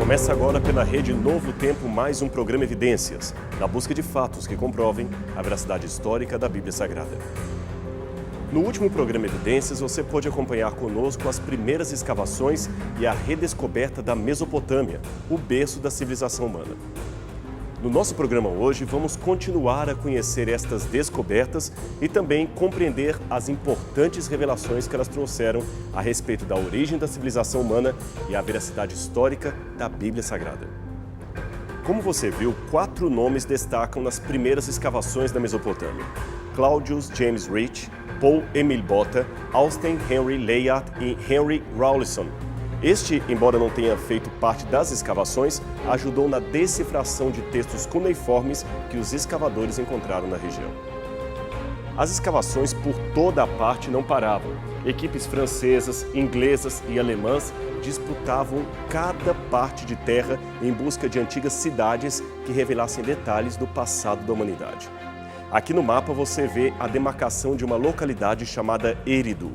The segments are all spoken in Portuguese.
Começa agora pela Rede Novo Tempo mais um programa Evidências, na busca de fatos que comprovem a veracidade histórica da Bíblia Sagrada. No último programa Evidências, você pôde acompanhar conosco as primeiras escavações e a redescoberta da Mesopotâmia, o berço da civilização humana. No nosso programa hoje, vamos continuar a conhecer estas descobertas e também compreender as importantes revelações que elas trouxeram a respeito da origem da civilização humana e a veracidade histórica da Bíblia Sagrada. Como você viu, 4 nomes destacam nas primeiras escavações da Mesopotâmia: Claudius James Rich, Paul Emile Botta, Austen Henry Layard e Henry Rawlinson. Este, embora não tenha feito parte das escavações, ajudou na decifração de textos cuneiformes que os escavadores encontraram na região. As escavações por toda a parte não paravam. Equipes francesas, inglesas e alemãs disputavam cada parte de terra em busca de antigas cidades que revelassem detalhes do passado da humanidade. Aqui no mapa você vê a demarcação de uma localidade chamada Eridu.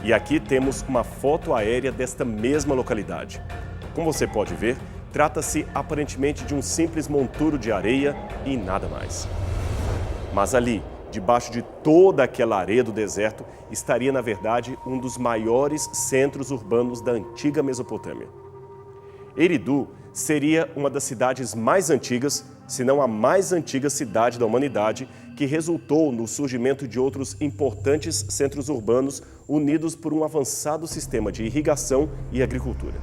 E aqui temos uma foto aérea desta mesma localidade. Como você pode ver, trata-se aparentemente de um simples monturo de areia e nada mais. Mas ali, debaixo de toda aquela areia do deserto, estaria na verdade um dos maiores centros urbanos da antiga Mesopotâmia. Eridu seria uma das cidades mais antigas, se não a mais antiga cidade da humanidade, que resultou no surgimento de outros importantes centros urbanos unidos por um avançado sistema de irrigação e agricultura.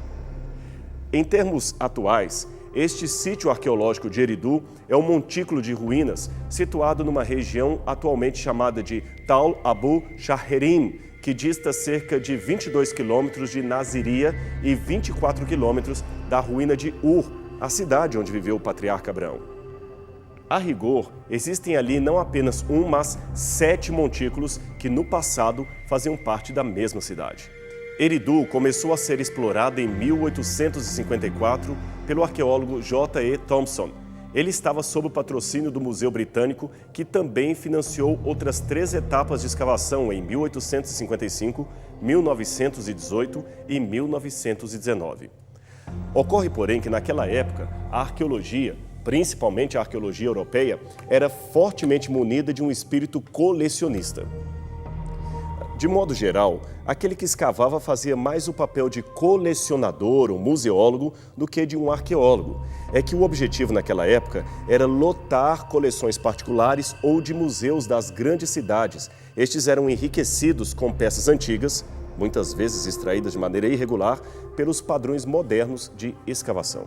Em termos atuais, este sítio arqueológico de Eridu é um montículo de ruínas situado numa região atualmente chamada de Tal Abu Shaherim, que dista cerca de 22 quilômetros de Naziria e 24 quilômetros da ruína de Ur, a cidade onde viveu o patriarca Abraão. A rigor, existem ali não apenas mas 7 montículos que no passado faziam parte da mesma cidade. Eridu começou a ser explorada em 1854 pelo arqueólogo J.E. Thompson. Ele estava sob o patrocínio do Museu Britânico, que também financiou outras 3 etapas de escavação em 1855, 1918 e 1919. Ocorre, porém, que naquela época a arqueologia, principalmente a arqueologia europeia, era fortemente munida de um espírito colecionista. De modo geral, aquele que escavava fazia mais o papel de colecionador ou museólogo do que de um arqueólogo. É que o objetivo naquela época era lotar coleções particulares ou de museus das grandes cidades. Estes eram enriquecidos com peças antigas, muitas vezes extraídas de maneira irregular, pelos padrões modernos de escavação.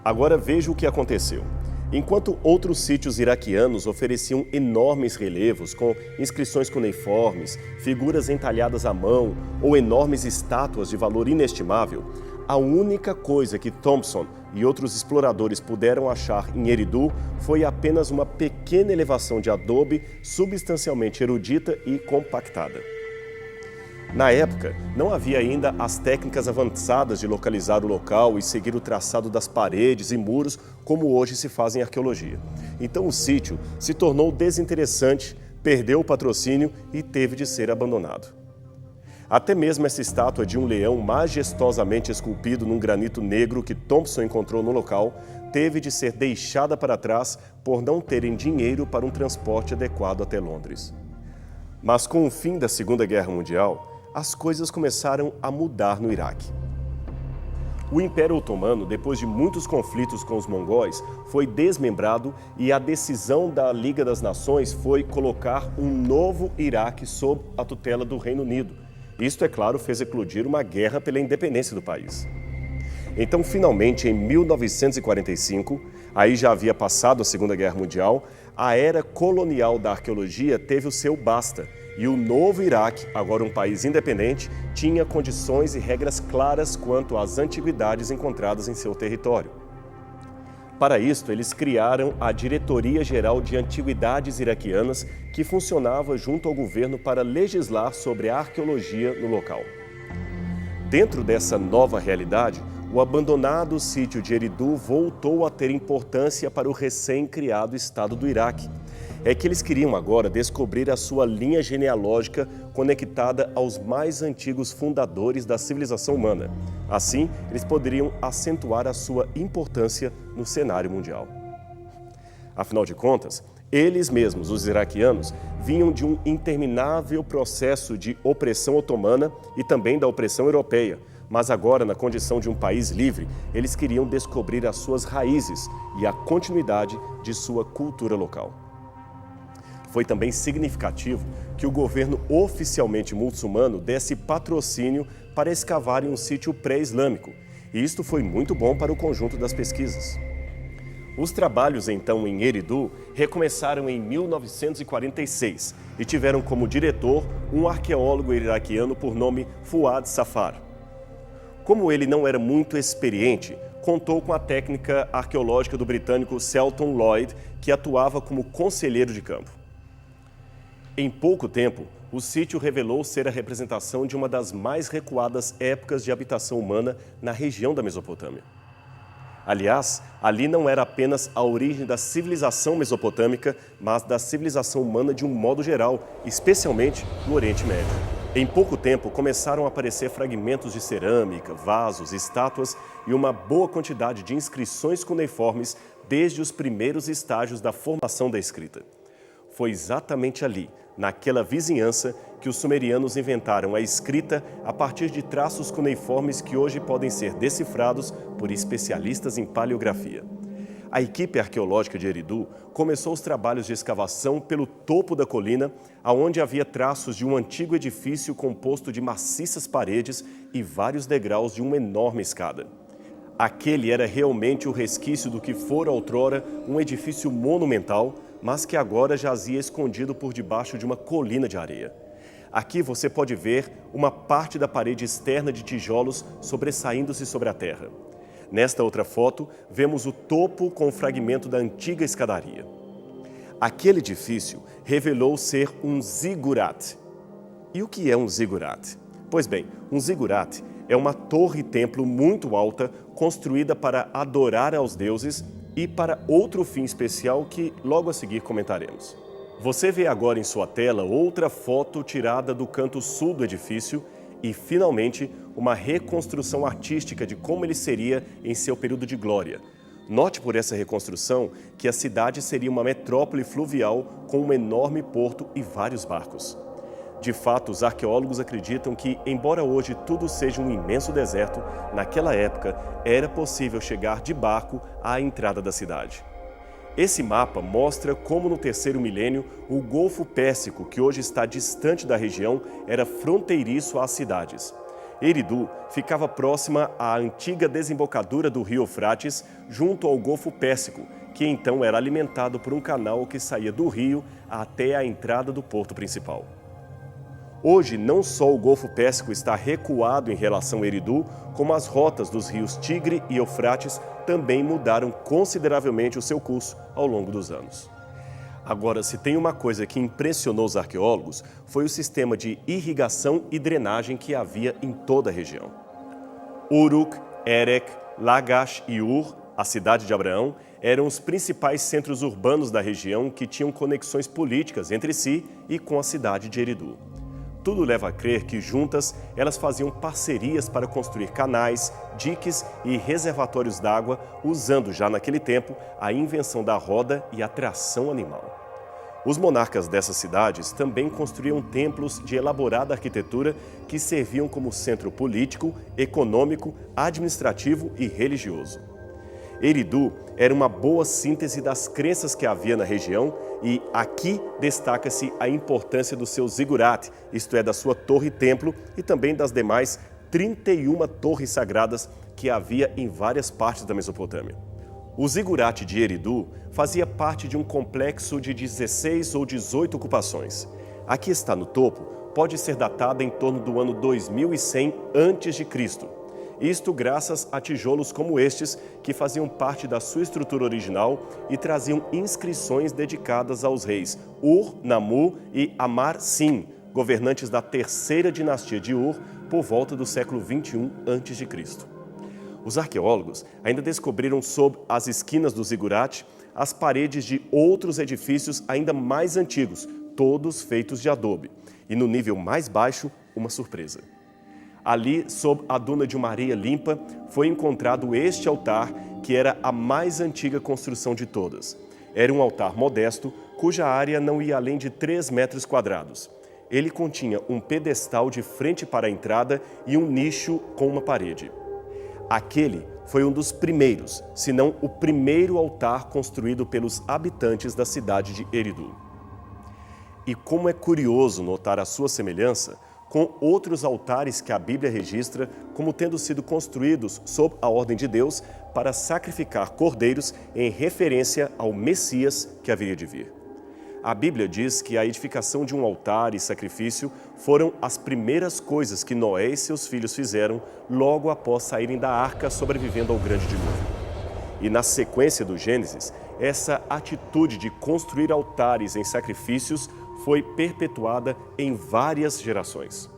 Agora veja o que aconteceu. Enquanto outros sítios iraquianos ofereciam enormes relevos com inscrições cuneiformes, figuras entalhadas à mão ou enormes estátuas de valor inestimável, a única coisa que Thompson e outros exploradores puderam achar em Eridu foi apenas uma pequena elevação de adobe substancialmente erudita e compactada. Na época, não havia ainda as técnicas avançadas de localizar o local e seguir o traçado das paredes e muros como hoje se faz em arqueologia. Então o sítio se tornou desinteressante, perdeu o patrocínio e teve de ser abandonado. Até mesmo essa estátua de um leão majestosamente esculpido num granito negro que Thompson encontrou no local teve de ser deixada para trás por não terem dinheiro para um transporte adequado até Londres. Mas com o fim da Segunda Guerra Mundial, as coisas começaram a mudar no Iraque. O Império Otomano, depois de muitos conflitos com os mongóis, foi desmembrado e a decisão da Liga das Nações foi colocar um novo Iraque sob a tutela do Reino Unido. Isto, é claro, fez eclodir uma guerra pela independência do país. Então, finalmente, em 1945, aí já havia passado a Segunda Guerra Mundial, a era colonial da arqueologia teve o seu basta. E o novo Iraque, agora um país independente, tinha condições e regras claras quanto às antiguidades encontradas em seu território. Para isto, eles criaram a Diretoria Geral de Antiguidades Iraquianas, que funcionava junto ao governo para legislar sobre a arqueologia no local. Dentro dessa nova realidade, o abandonado sítio de Eridu voltou a ter importância para o recém-criado Estado do Iraque. é que eles queriam agora descobrir a sua linha genealógica conectada aos mais antigos fundadores da civilização humana. Assim, eles poderiam acentuar a sua importância no cenário mundial. Afinal de contas, eles mesmos, os iraquianos, vinham de um interminável processo de opressão otomana e também da opressão europeia, mas agora, na condição de um país livre, eles queriam descobrir as suas raízes e a continuidade de sua cultura local. Foi também significativo que o governo oficialmente muçulmano desse patrocínio para escavarem um sítio pré-islâmico, e isto foi muito bom para o conjunto das pesquisas. Os trabalhos, então, em Eridu recomeçaram em 1946 e tiveram como diretor um arqueólogo iraquiano por nome Fuad Safar. Como ele não era muito experiente, contou com a técnica arqueológica do britânico Selton Lloyd, que atuava como conselheiro de campo. Em pouco tempo, o sítio revelou ser a representação de uma das mais recuadas épocas de habitação humana na região da Mesopotâmia. Aliás, ali não era apenas a origem da civilização mesopotâmica, mas da civilização humana de um modo geral, especialmente no Oriente Médio. Em pouco tempo, começaram a aparecer fragmentos de cerâmica, vasos, estátuas e uma boa quantidade de inscrições cuneiformes desde os primeiros estágios da formação da escrita. Foi exatamente ali, naquela vizinhança, que os sumerianos inventaram a escrita a partir de traços cuneiformes que hoje podem ser decifrados por especialistas em paleografia. A equipe arqueológica de Eridu começou os trabalhos de escavação pelo topo da colina, onde havia traços de um antigo edifício composto de maciças paredes e vários degraus de uma enorme escada. Aquele era realmente o resquício do que fora outrora um edifício monumental, mas que agora jazia escondido por debaixo de uma colina de areia. Aqui você pode ver uma parte da parede externa de tijolos sobressaindo-se sobre a terra. Nesta outra foto, vemos o topo com o fragmento da antiga escadaria. Aquele edifício revelou ser um zigurat. E o que é um zigurat? Pois bem, um zigurat é uma torre-templo muito alta, construída para adorar aos deuses e para outro fim especial que logo a seguir comentaremos. Você vê agora em sua tela outra foto tirada do canto sul do edifício e, finalmente, uma reconstrução artística de como ele seria em seu período de glória. Note por essa reconstrução que a cidade seria uma metrópole fluvial com um enorme porto e vários barcos. De fato, os arqueólogos acreditam que, embora hoje tudo seja um imenso deserto, naquela época era possível chegar de barco à entrada da cidade. Esse mapa mostra como no terceiro milênio o Golfo Pérsico, que hoje está distante da região, era fronteiriço às cidades. Eridu ficava próxima à antiga desembocadura do rio Eufrates, junto ao Golfo Pérsico, que então era alimentado por um canal que saía do rio até a entrada do porto principal. Hoje, não só o Golfo Pérsico está recuado em relação a Eridu, como as rotas dos rios Tigre e Eufrates também mudaram consideravelmente o seu curso ao longo dos anos. Agora, se tem uma coisa que impressionou os arqueólogos, foi o sistema de irrigação e drenagem que havia em toda a região. Uruk, Erech, Lagash e Ur, a cidade de Abraão, eram os principais centros urbanos da região que tinham conexões políticas entre si e com a cidade de Eridu. Tudo leva a crer que juntas elas faziam parcerias para construir canais, diques e reservatórios d'água, usando já naquele tempo a invenção da roda e a tração animal. Os monarcas dessas cidades também construíam templos de elaborada arquitetura que serviam como centro político, econômico, administrativo e religioso. Eridu era uma boa síntese das crenças que havia na região e aqui destaca-se a importância do seu zigurat, isto é, da sua torre-templo e também das demais 31 torres sagradas que havia em várias partes da Mesopotâmia. O zigurat de Eridu fazia parte de um complexo de 16 ou 18 ocupações. Aqui está no topo, pode ser datada em torno do ano 2100 a.C., isto graças a tijolos como estes, que faziam parte da sua estrutura original e traziam inscrições dedicadas aos reis Ur-Nammu e Amar-Sin, governantes da terceira dinastia de Ur, por volta do século 21 a.C. Os arqueólogos ainda descobriram sob as esquinas do zigurat as paredes de outros edifícios ainda mais antigos, todos feitos de adobe. E no nível mais baixo, uma surpresa. Ali, sob a duna de uma areia limpa, foi encontrado este altar, que era a mais antiga construção de todas. Era um altar modesto, cuja área não ia além de 3 metros quadrados. Ele continha um pedestal de frente para a entrada e um nicho com uma parede. Aquele foi um dos primeiros, se não o primeiro altar construído pelos habitantes da cidade de Eridu. E como é curioso notar a sua semelhança com outros altares que a Bíblia registra como tendo sido construídos sob a ordem de Deus para sacrificar cordeiros em referência ao Messias que haveria de vir. A Bíblia diz que a edificação de um altar e sacrifício foram as primeiras coisas que Noé e seus filhos fizeram logo após saírem da arca sobrevivendo ao grande dilúvio. E na sequência do Gênesis, essa atitude de construir altares em sacrifícios foi perpetuada em várias gerações.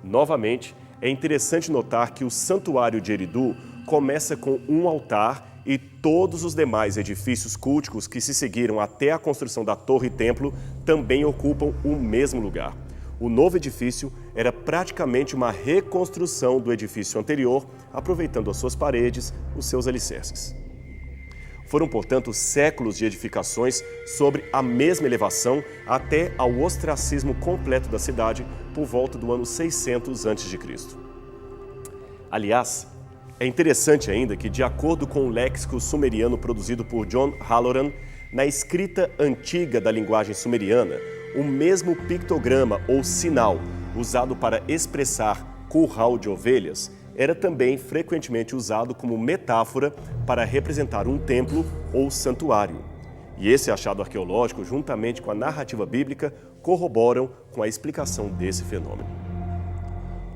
Novamente, é interessante notar que o santuário de Eridu começa com um altar e todos os demais edifícios culticos que se seguiram até a construção da torre e templo também ocupam o mesmo lugar. O novo edifício era praticamente uma reconstrução do edifício anterior, aproveitando as suas paredes, os seus alicerces. Foram, portanto, séculos de edificações sobre a mesma elevação até ao ostracismo completo da cidade por volta do ano 600 a.C. Aliás, é interessante ainda que, de acordo com o léxico sumeriano produzido por John Halloran, na escrita antiga da linguagem sumeriana, o mesmo pictograma ou sinal usado para expressar curral de ovelhas era também frequentemente usado como metáfora para representar um templo ou santuário. E esse achado arqueológico, juntamente com a narrativa bíblica, corroboram com a explicação desse fenômeno.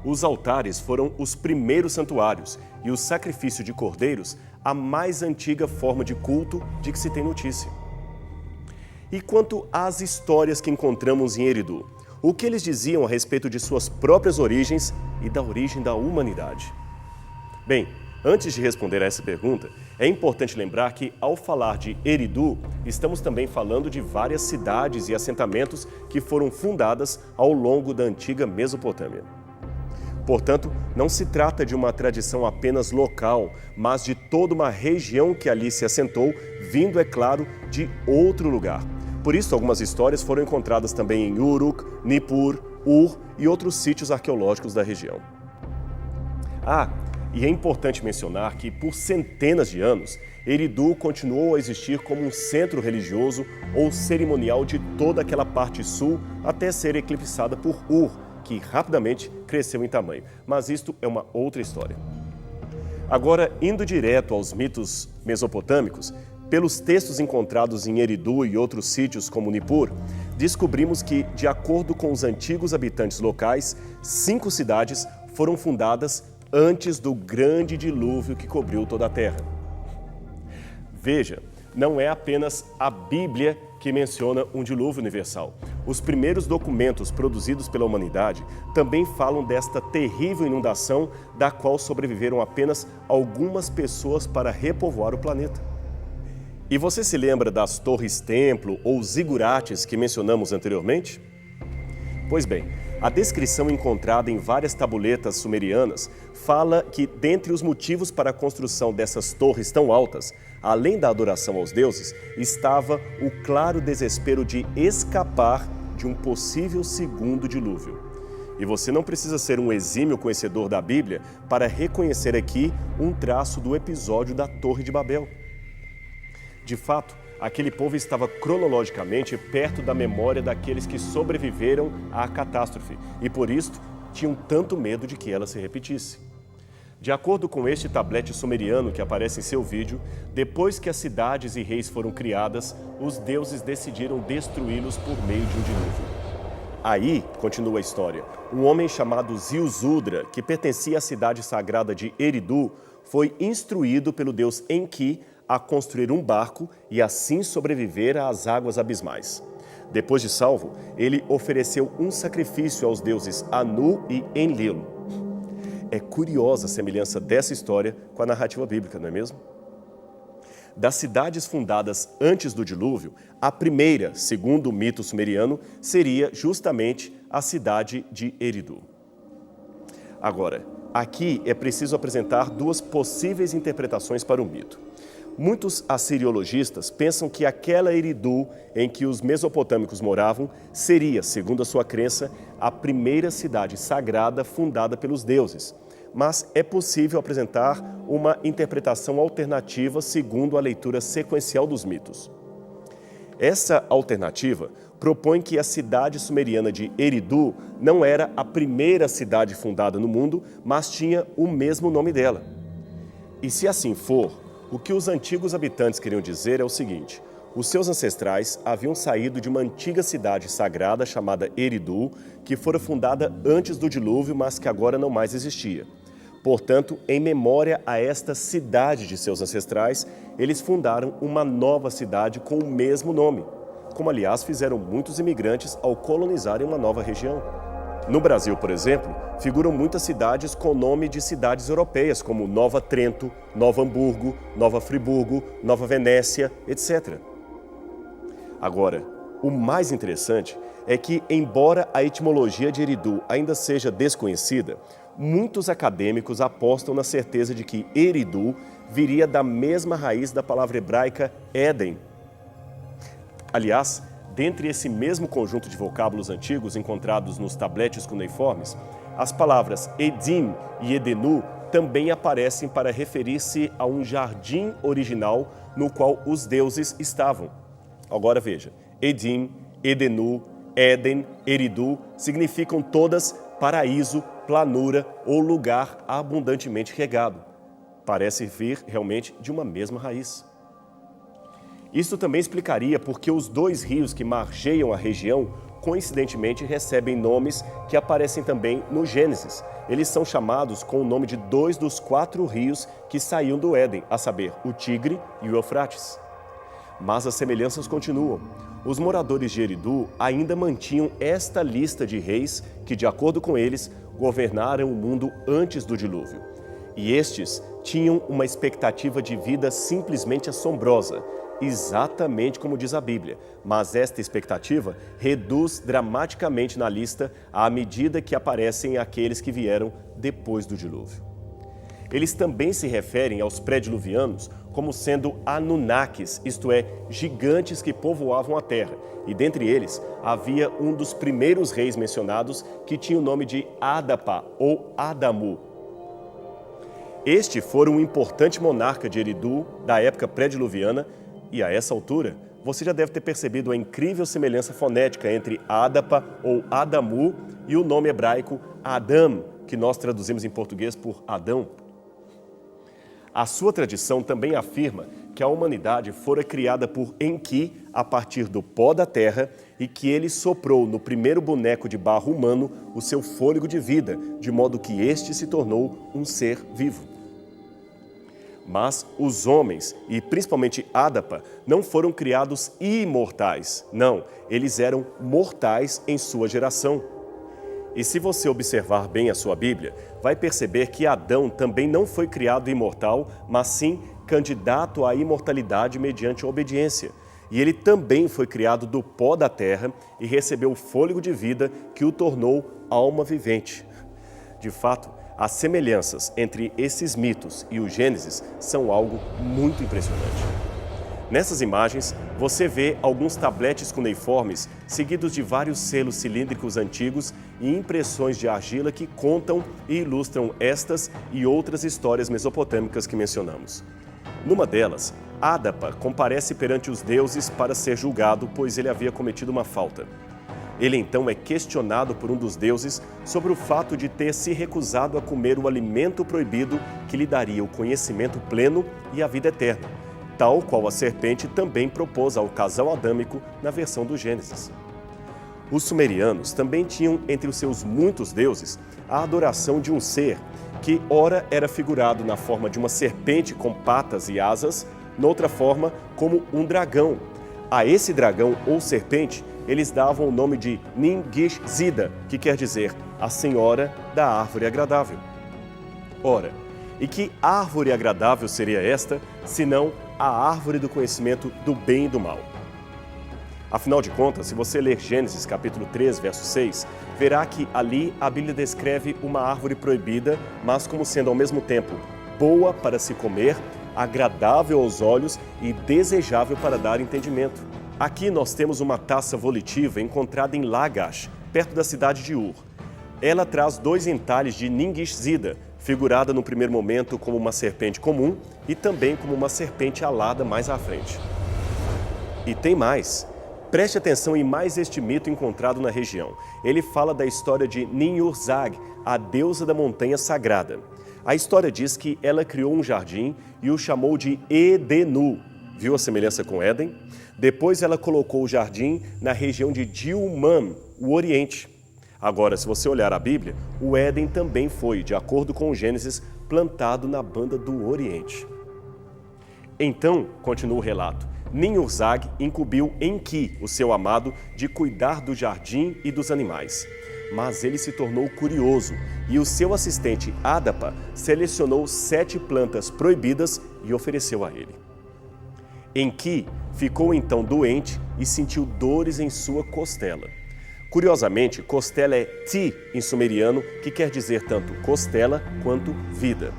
Os altares foram os primeiros santuários e o sacrifício de cordeiros a mais antiga forma de culto de que se tem notícia. E quanto às histórias que encontramos em Eridu, o que eles diziam a respeito de suas próprias origens e da origem da humanidade? Bem, antes de responder a essa pergunta, é importante lembrar que, ao falar de Eridu, estamos também falando de várias cidades e assentamentos que foram fundadas ao longo da antiga Mesopotâmia. Portanto, não se trata de uma tradição apenas local, mas de toda uma região que ali se assentou, vindo, é claro, de outro lugar. Por isso, algumas histórias foram encontradas também em Uruk, Nippur, Ur e outros sítios arqueológicos da região. E é importante mencionar que, por centenas de anos, Eridu continuou a existir como um centro religioso ou cerimonial de toda aquela parte sul, até ser eclipsada por Ur, que rapidamente cresceu em tamanho. Mas isto é uma outra história. Agora, indo direto aos mitos mesopotâmicos, pelos textos encontrados em Eridu e outros sítios como Nippur, descobrimos que, de acordo com os antigos habitantes locais, 5 cidades foram fundadas antes do grande dilúvio que cobriu toda a terra. Veja, não é apenas a Bíblia que menciona um dilúvio universal. Os primeiros documentos produzidos pela humanidade também falam desta terrível inundação, da qual sobreviveram apenas algumas pessoas para repovoar o planeta. E você se lembra das torres-templo ou zigurates que mencionamos anteriormente? Pois bem, a descrição encontrada em várias tabuletas sumerianas fala que, dentre os motivos para a construção dessas torres tão altas, além da adoração aos deuses, estava o claro desespero de escapar de um possível segundo dilúvio. E você não precisa ser um exímio conhecedor da Bíblia para reconhecer aqui um traço do episódio da Torre de Babel. De fato, aquele povo estava cronologicamente perto da memória daqueles que sobreviveram à catástrofe e, por isto, tinham tanto medo de que ela se repetisse. De acordo com este tablete sumeriano que aparece em seu vídeo, depois que as cidades e reis foram criadas, os deuses decidiram destruí-los por meio de um dilúvio. Aí, continua a história, um homem chamado Ziusudra, que pertencia à cidade sagrada de Eridu, foi instruído pelo deus Enki a construir um barco e assim sobreviver às águas abismais. Depois de salvo, ele ofereceu um sacrifício aos deuses Anu e Enlil. É curiosa a semelhança dessa história com a narrativa bíblica, não é mesmo? Das cidades fundadas antes do dilúvio, a primeira, segundo o mito sumeriano, seria justamente a cidade de Eridu. Agora, aqui é preciso apresentar duas possíveis interpretações para o mito. Muitos assiriologistas pensam que aquela Eridu em que os mesopotâmicos moravam seria, segundo a sua crença, a primeira cidade sagrada fundada pelos deuses. Mas é possível apresentar uma interpretação alternativa segundo a leitura sequencial dos mitos. Essa alternativa propõe que a cidade sumeriana de Eridu não era a primeira cidade fundada no mundo, mas tinha o mesmo nome dela. E se assim for, o que os antigos habitantes queriam dizer é o seguinte: os seus ancestrais haviam saído de uma antiga cidade sagrada chamada Eridu, que fora fundada antes do dilúvio, mas que agora não mais existia. Portanto, em memória a esta cidade de seus ancestrais, eles fundaram uma nova cidade com o mesmo nome, como aliás fizeram muitos imigrantes ao colonizarem uma nova região. No Brasil, por exemplo, figuram muitas cidades com nome de cidades europeias, como Nova Trento, Nova Hamburgo, Nova Friburgo, Nova Venécia, etc. Agora, o mais interessante é que, embora a etimologia de Eridu ainda seja desconhecida, muitos acadêmicos apostam na certeza de que Eridu viria da mesma raiz da palavra hebraica Éden. Aliás, dentre esse mesmo conjunto de vocábulos antigos encontrados nos tabletes cuneiformes, as palavras Edim e Edenu também aparecem para referir-se a um jardim original no qual os deuses estavam. Agora veja, Edim, Edenu, Éden, Eridu significam todas paraíso, planura ou lugar abundantemente regado. Parece vir realmente de uma mesma raiz. Isso também explicaria por que os dois rios que margeiam a região, coincidentemente, recebem nomes que aparecem também no Gênesis. Eles são chamados com o nome de 2 dos 4 rios que saíam do Éden, a saber, o Tigre e o Eufrates. Mas as semelhanças continuam. Os moradores de Eridu ainda mantinham esta lista de reis que, de acordo com eles, governaram o mundo antes do dilúvio. E estes tinham uma expectativa de vida simplesmente assombrosa, exatamente como diz a Bíblia, mas esta expectativa reduz dramaticamente na lista à medida que aparecem aqueles que vieram depois do dilúvio. Eles também se referem aos pré-diluvianos como sendo Anunnakis, isto é, gigantes que povoavam a terra, e dentre eles havia um dos primeiros reis mencionados que tinha o nome de Adapa ou Adamu. Este fora um importante monarca de Eridu da época pré-diluviana. E a essa altura, você já deve ter percebido a incrível semelhança fonética entre Adapa ou Adamu e o nome hebraico Adam, que nós traduzimos em português por Adão. A sua tradição também afirma que a humanidade fora criada por Enki a partir do pó da terra e que ele soprou no primeiro boneco de barro humano o seu fôlego de vida, de modo que este se tornou um ser vivo. Mas os homens, e principalmente Adapa, não foram criados imortais. Não, eles eram mortais em sua geração. E se você observar bem a sua Bíblia, vai perceber que Adão também não foi criado imortal, mas sim candidato à imortalidade mediante a obediência. E ele também foi criado do pó da terra e recebeu o fôlego de vida que o tornou alma vivente. De fato, as semelhanças entre esses mitos e o Gênesis são algo muito impressionante. Nessas imagens, você vê alguns tabletes cuneiformes seguidos de vários selos cilíndricos antigos e impressões de argila que contam e ilustram estas e outras histórias mesopotâmicas que mencionamos. Numa delas, Adapa comparece perante os deuses para ser julgado, pois ele havia cometido uma falta. Ele então é questionado por um dos deuses sobre o fato de ter se recusado a comer o alimento proibido que lhe daria o conhecimento pleno e a vida eterna, tal qual a serpente também propôs ao casal adâmico na versão do Gênesis. Os sumerianos também tinham entre os seus muitos deuses a adoração de um ser que ora era figurado na forma de uma serpente com patas e asas, noutra forma como um dragão. A esse dragão ou serpente eles davam o nome de Nin-Gish-Zida, que quer dizer a Senhora da Árvore Agradável. Ora, e que árvore agradável seria esta, senão a árvore do conhecimento do bem e do mal. Afinal de contas, se você ler Gênesis capítulo 3, verso 6, verá que ali a Bíblia descreve uma árvore proibida, mas como sendo ao mesmo tempo boa para se comer, agradável aos olhos e desejável para dar entendimento. Aqui nós temos uma taça volitiva encontrada em Lagash, perto da cidade de Ur. Ela traz 2 entalhes de Ningishzida, figurada no primeiro momento como uma serpente comum e também como uma serpente alada mais à frente. E tem mais. Preste atenção em mais este mito encontrado na região. Ele fala da história de Ninhursag, a deusa da montanha sagrada. A história diz que ela criou um jardim e o chamou de Edenu. Viu a semelhança com Éden? Depois ela colocou o jardim na região de Dilman, o Oriente. Agora, se você olhar a Bíblia, o Éden também foi, de acordo com o Gênesis, plantado na banda do Oriente. Então, continua o relato, Ninhursag incumbiu Enki, o seu amado, de cuidar do jardim e dos animais. Mas ele se tornou curioso e o seu assistente Adapa selecionou 7 plantas proibidas e ofereceu a ele. Enki ficou então doente e sentiu dores em sua costela. Curiosamente, costela é ti em sumeriano, que quer dizer tanto costela quanto vida.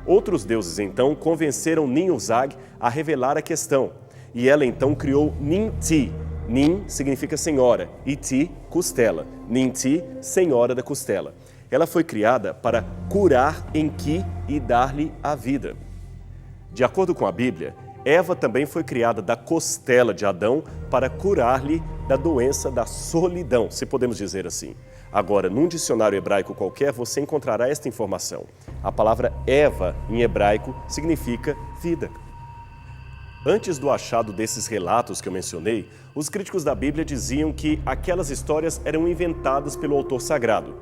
Outros deuses, então, convenceram Ninhursag a revelar a questão, e ela então criou Ninti. Nin significa senhora, e Ti, costela. Ninti, senhora da costela. Ela foi criada para curar Enki e dar-lhe a vida. De acordo com a Bíblia, Eva também foi criada da costela de Adão para curar-lhe da doença da solidão, se podemos dizer assim. Agora, num dicionário hebraico qualquer, você encontrará esta informação. A palavra Eva, em hebraico, significa vida. Antes do achado desses relatos que eu mencionei, os críticos da Bíblia diziam que aquelas histórias eram inventadas pelo autor sagrado.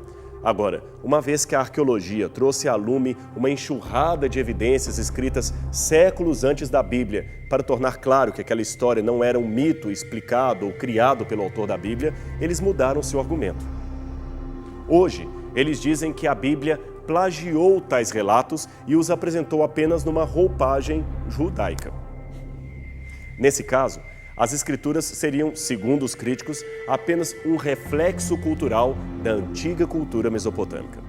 Agora, uma vez que a arqueologia trouxe à lume uma enxurrada de evidências escritas séculos antes da Bíblia para tornar claro que aquela história não era um mito explicado ou criado pelo autor da Bíblia, eles mudaram seu argumento. Hoje, eles dizem que a Bíblia plagiou tais relatos e os apresentou apenas numa roupagem judaica. Nesse caso, as escrituras seriam, segundo os críticos, apenas um reflexo cultural da antiga cultura mesopotâmica.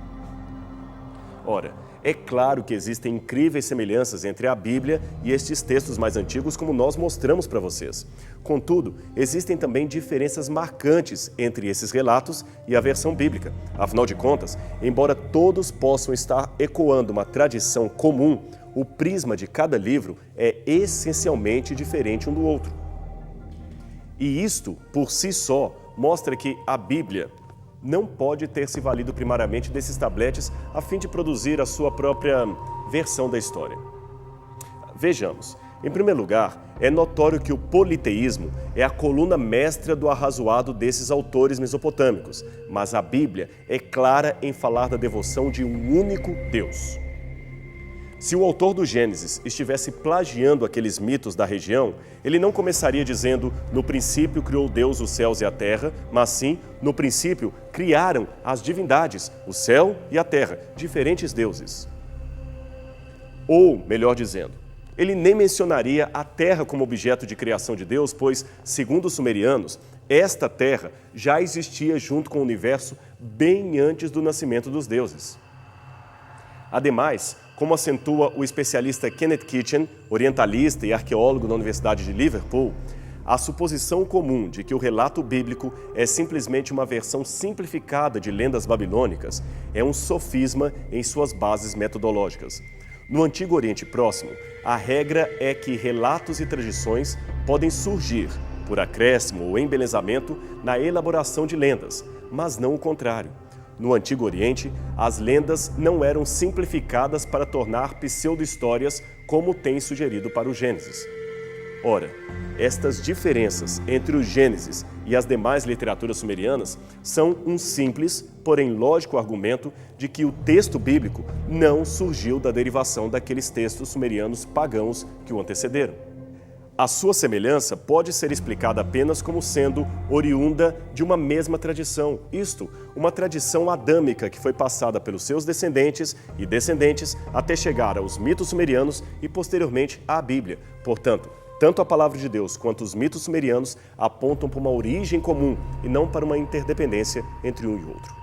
Ora, é claro que existem incríveis semelhanças entre a Bíblia e estes textos mais antigos, como nós mostramos para vocês. Contudo, existem também diferenças marcantes entre esses relatos e a versão bíblica. Afinal de contas, embora todos possam estar ecoando uma tradição comum, o prisma de cada livro é essencialmente diferente um do outro. E isto, por si só, mostra que a Bíblia não pode ter se valido primariamente desses tabletes a fim de produzir a sua própria versão da história. Vejamos. Em primeiro lugar, é notório que o politeísmo é a coluna mestra do arrazoado desses autores mesopotâmicos, mas a Bíblia é clara em falar da devoção de um único Deus. Se o autor do Gênesis estivesse plagiando aqueles mitos da região, ele não começaria dizendo, no princípio criou Deus os céus e a terra, mas sim, no princípio, criaram as divindades, o céu e a terra, diferentes deuses. Ou, melhor dizendo, ele nem mencionaria a terra como objeto de criação de Deus, pois, segundo os sumerianos, esta terra já existia junto com o universo bem antes do nascimento dos deuses. Ademais, como acentua o especialista Kenneth Kitchen, orientalista e arqueólogo da Universidade de Liverpool, a suposição comum de que o relato bíblico é simplesmente uma versão simplificada de lendas babilônicas é um sofisma em suas bases metodológicas. No Antigo Oriente Próximo, a regra é que relatos e tradições podem surgir, por acréscimo ou embelezamento, na elaboração de lendas, mas não o contrário. No Antigo Oriente, as lendas não eram simplificadas para tornar pseudo-histórias como tem sugerido para o Gênesis. Ora, estas diferenças entre o Gênesis e as demais literaturas sumerianas são um simples, porém lógico argumento de que o texto bíblico não surgiu da derivação daqueles textos sumerianos pagãos que o antecederam. a sua semelhança pode ser explicada apenas como sendo oriunda de uma mesma tradição, isto, uma tradição adâmica que foi passada pelos seus descendentes e descendentes até chegar aos mitos sumerianos e posteriormente à Bíblia. Portanto, tanto a palavra de Deus quanto os mitos sumerianos apontam para uma origem comum e não para uma interdependência entre um e outro.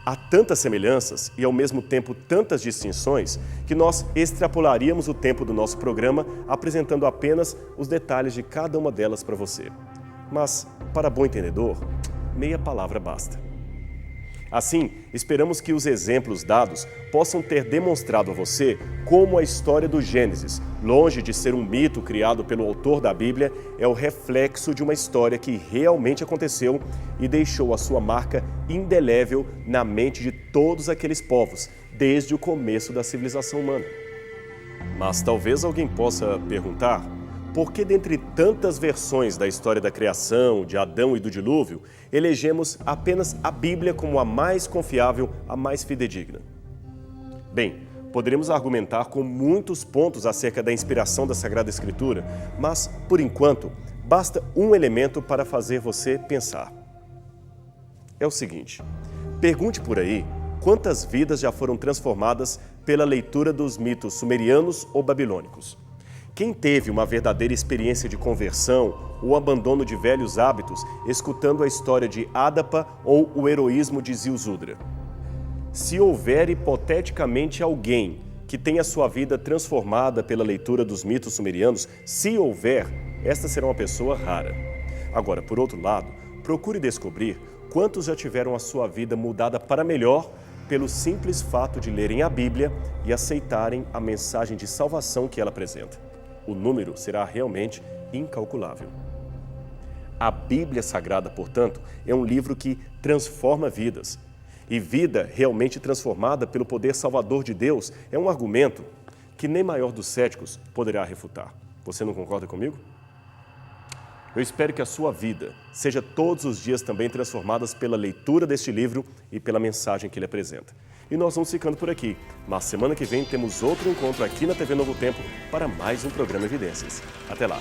Há tantas semelhanças e, ao mesmo tempo, tantas distinções que nós extrapolaríamos o tempo do nosso programa apresentando apenas os detalhes de cada uma delas para você. Mas, para bom entendedor, meia palavra basta. Assim, esperamos que os exemplos dados possam ter demonstrado a você como a história do Gênesis, longe de ser um mito criado pelo autor da Bíblia, é o reflexo de uma história que realmente aconteceu e deixou a sua marca indelével na mente de todos aqueles povos, desde o começo da civilização humana. Mas talvez alguém possa perguntar: por que, dentre tantas versões da história da criação, de Adão e do dilúvio, elegemos apenas a Bíblia como a mais confiável, a mais fidedigna? Bem, poderíamos argumentar com muitos pontos acerca da inspiração da Sagrada Escritura, mas, por enquanto, basta um elemento para fazer você pensar. É o seguinte: pergunte por aí quantas vidas já foram transformadas pela leitura dos mitos sumerianos ou babilônicos. Quem teve uma verdadeira experiência de conversão ou abandono de velhos hábitos escutando a história de Ádapa ou o heroísmo de Ziusudra? Se houver hipoteticamente alguém que tenha sua vida transformada pela leitura dos mitos sumerianos, se houver, esta será uma pessoa rara. Agora, por outro lado, procure descobrir quantos já tiveram a sua vida mudada para melhor pelo simples fato de lerem a Bíblia e aceitarem a mensagem de salvação que ela apresenta. O número será realmente incalculável. A Bíblia Sagrada, portanto, é um livro que transforma vidas. E vida realmente transformada pelo poder salvador de Deus é um argumento que nem maior dos céticos poderá refutar. Você não concorda comigo? Eu espero que a sua vida seja todos os dias também transformada pela leitura deste livro e pela mensagem que ele apresenta. E nós vamos ficando por aqui, mas semana que vem temos outro encontro aqui na TV Novo Tempo para mais um programa Evidências. Até lá!